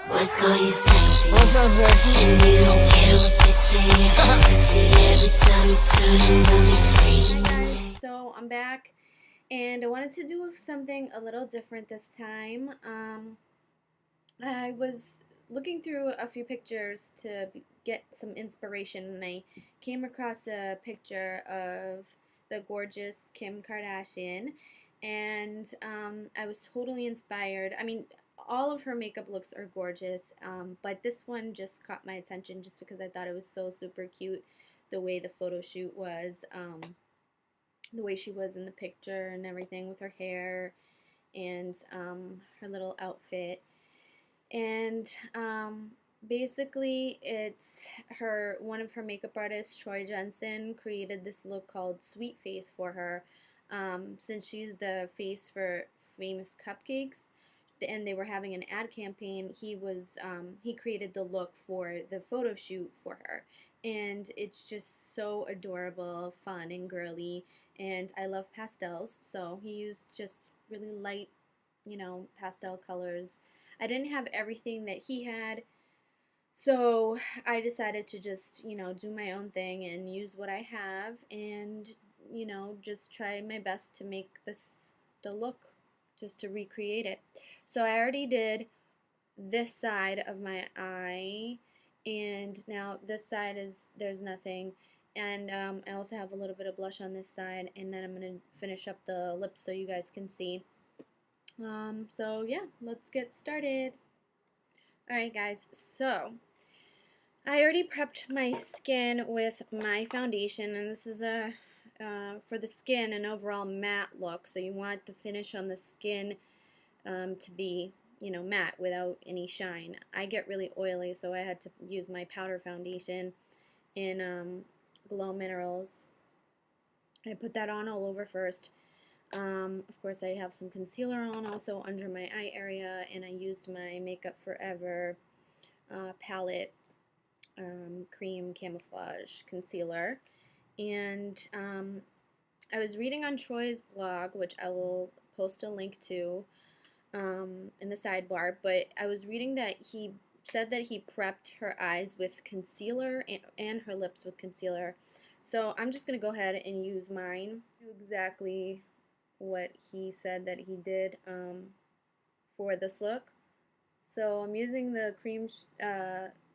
Boys call you sexy. What's up, sexy? And you don't care what they say. I see every time you turn around the screen. Hi guys, so I'm back and I wanted to do something a little different this time. I was looking through a few pictures to get some inspiration, and I came across a picture of the gorgeous Kim Kardashian, and I was totally inspired. I mean, all of her makeup looks are gorgeous, but this one just caught my attention just because I thought it was so super cute, the way the photo shoot was, the way she was in the picture and everything with her hair and her little outfit. And basically it's one of her makeup artists, Troy Jensen, created this look called Sweetface for her, since she's the face for Famous Cupcakes and they were having an ad campaign. He created the look for the photo shoot for her, and it's just so adorable, fun, and girly, and I love pastels, so he used just really light, pastel colors. I didn't have everything that he had, so I decided to just, do my own thing and use what I have and, just try my best to make the look, just to recreate it. So I already did this side of my eye, and now this side there's nothing. And I also have a little bit of blush on this side, and then I'm going to finish up the lips so you guys can see. So yeah, let's get started. Alright guys, so I already prepped my skin with my foundation, and this is for the skin, an overall matte look. So you want the finish on the skin to be, matte without any shine. I get really oily, so I had to use my powder foundation in Glow Minerals. I put that on all over first. Of course, I have some concealer on also under my eye area, and I used my Makeup Forever palette cream camouflage concealer. And I was reading on Troy's blog, which I will post a link to in the sidebar, but I was reading that he said that he prepped her eyes with concealer and her lips with concealer. So I'm just going to go ahead and use mine. Do exactly what he said that he did for this look. So I'm using the cream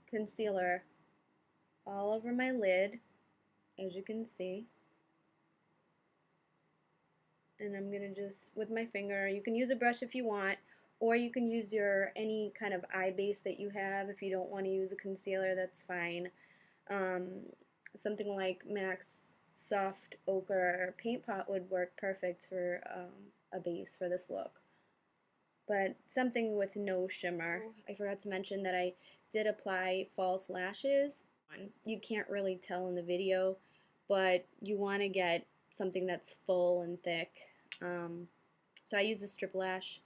concealer all over my lid, as you can see. And I'm going to just, with my finger, you can use a brush if you want, or you can use any kind of eye base that you have. If you don't want to use a concealer, that's fine. Something like MAC's Soft Ochre Paint Pot would work perfect for a base for this look. But something with no shimmer. I forgot to mention that I did apply false lashes. You can't really tell in the video, but you want to get something that's full and thick. So I used a strip lash,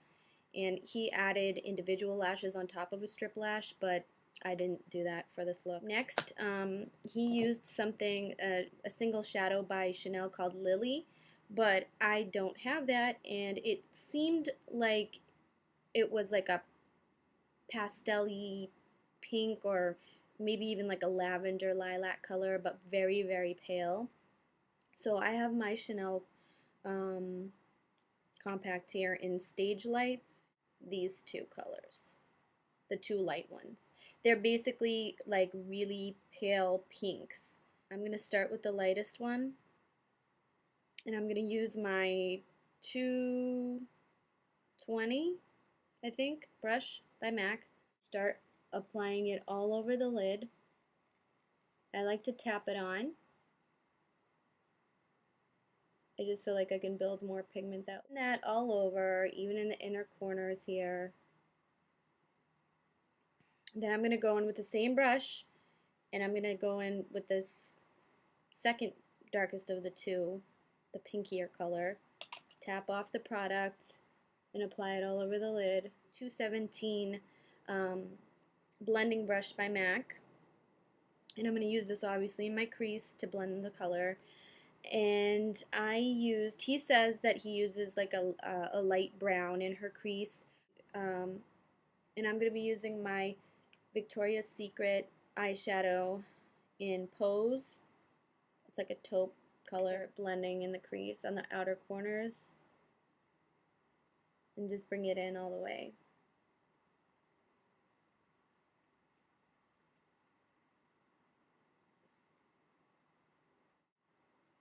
and he added individual lashes on top of a strip lash, but I didn't do that for this look. Next, he used something, a single shadow by Chanel called Lily, but I don't have that, and it seemed like it was like a pastel-y pink, or maybe even like a lavender lilac color, but very, very pale. So I have my Chanel compact here in Stage Lights, these two colors, the two light ones. They're basically like really pale pinks. I'm going to start with the lightest one, and I'm going to use my 220, I think, brush by MAC. Start applying it all over the lid. I like to tap it on. I just feel like I can build more pigment that all over, even in the inner corners here. Then I'm going to go in with the same brush, and I'm going to go in with this second darkest of the two, the pinkier color. Tap off the product and apply it all over the lid. 217 blending brush by MAC, and I'm going to use this obviously in my crease to blend the color. And he says that he uses like a light brown in her crease, and And I'm going to be using my Victoria's Secret eyeshadow in Pose. It's like a taupe color, blending in the crease on the outer corners. And just bring it in all the way.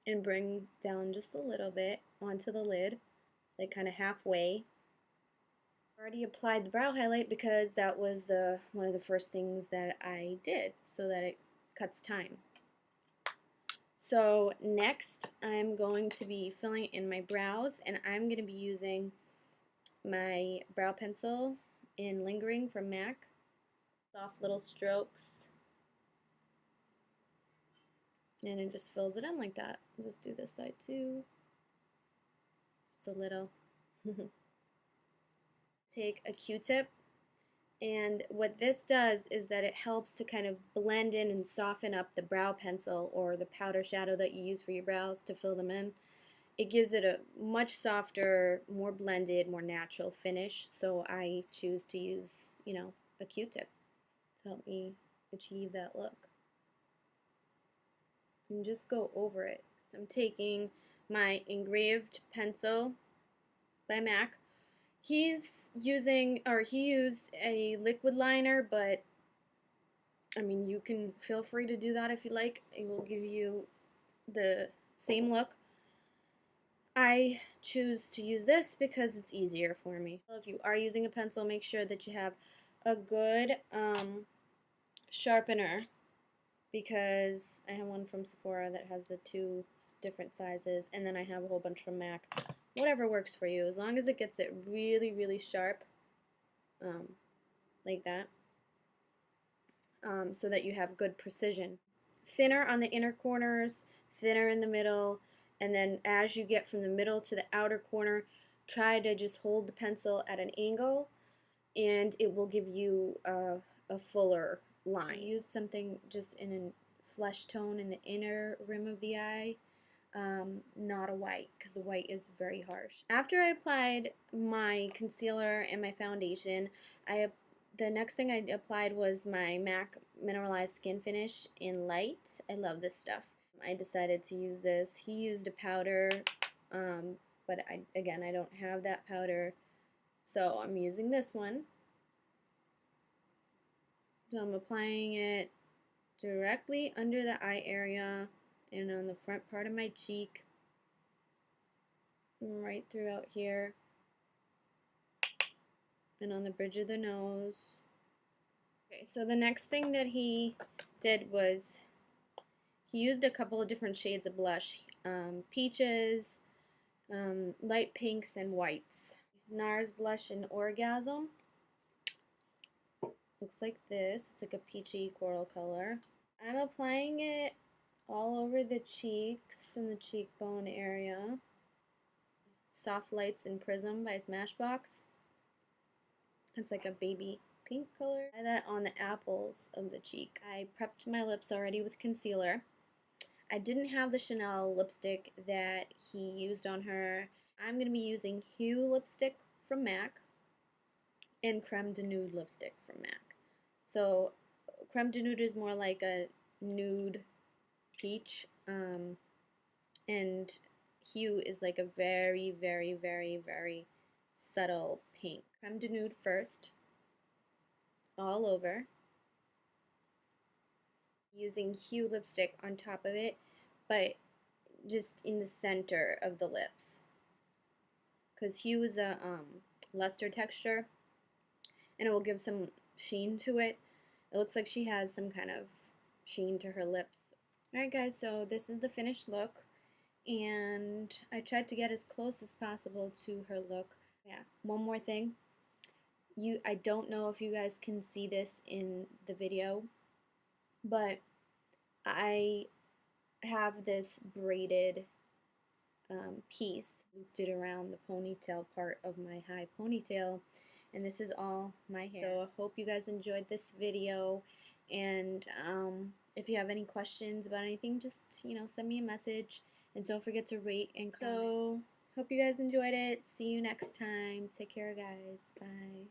And bring down just a little bit onto the lid, like kind of halfway. I already applied the brow highlight because that was one of the first things that I did so that it cuts time. So next I'm going to be filling in my brows, and I'm going to be using my brow pencil in Lingering from MAC. Soft little strokes. And it just fills it in like that. I'll just do this side too. Just a little. Take a Q-tip, and what this does is that it helps to kind of blend in and soften up the brow pencil or the powder shadow that you use for your brows to fill them in. It gives it a much softer, more blended, more natural finish, so I choose to use, a Q-tip to help me achieve that look. And just go over it. So I'm taking my engraved pencil by MAC. He used a liquid liner, but I mean, you can feel free to do that if you like. It will give you the same look. I choose to use this because it's easier for me. If you are using a pencil, make sure that you have a good sharpener, because I have one from Sephora that has the 2 different sizes, and then I have a whole bunch from MAC. Whatever works for you, as long as it gets it really, really sharp, like that, so that you have good precision. Thinner on the inner corners, thinner in the middle, and then as you get from the middle to the outer corner, try to just hold the pencil at an angle, and it will give you a fuller line. I used something just in a flesh tone in the inner rim of the eye, not a white, because the white is very harsh. After I applied my concealer and my foundation, the next thing I applied was my MAC Mineralized Skin Finish in Light. I love this stuff. I decided to use this. He used a powder, but again, I don't have that powder, so I'm using this one. So I'm applying it directly under the eye area and on the front part of my cheek, and right throughout here, and on the bridge of the nose. Okay, so the next thing that he did was he used a couple of different shades of blush, peaches, light pinks, and whites. NARS blush in Orgasm. Looks like this. It's like a peachy coral color. I'm applying it all over the cheeks and the cheekbone area. Soft Lights in Prism by Smashbox. It's like a baby pink color. Apply that on the apples of the cheek. I prepped my lips already with concealer. I didn't have the Chanel lipstick that he used on her. I'm going to be using Hue lipstick from MAC and Creme de Nude lipstick from MAC. So Creme de Nude is more like a nude peach, and Hue is like a very, very, very, very subtle pink. Creme de Nude first, all over, using Hue lipstick on top of it, but just in the center of the lips, because Hue is a luster texture, and it will give some sheen to it. It looks like she has some kind of sheen to her lips. Alright guys, so this is the finished look, and I tried to get as close as possible to her look. Yeah, one more thing. I don't know if you guys can see this in the video, but I have this braided piece looped it around the ponytail part of my high ponytail, and this is all my hair. So I hope you guys enjoyed this video, and if you have any questions about anything, just send me a message, and don't forget to rate and comment. So hope you guys enjoyed it. See you next time. Take care, guys. Bye.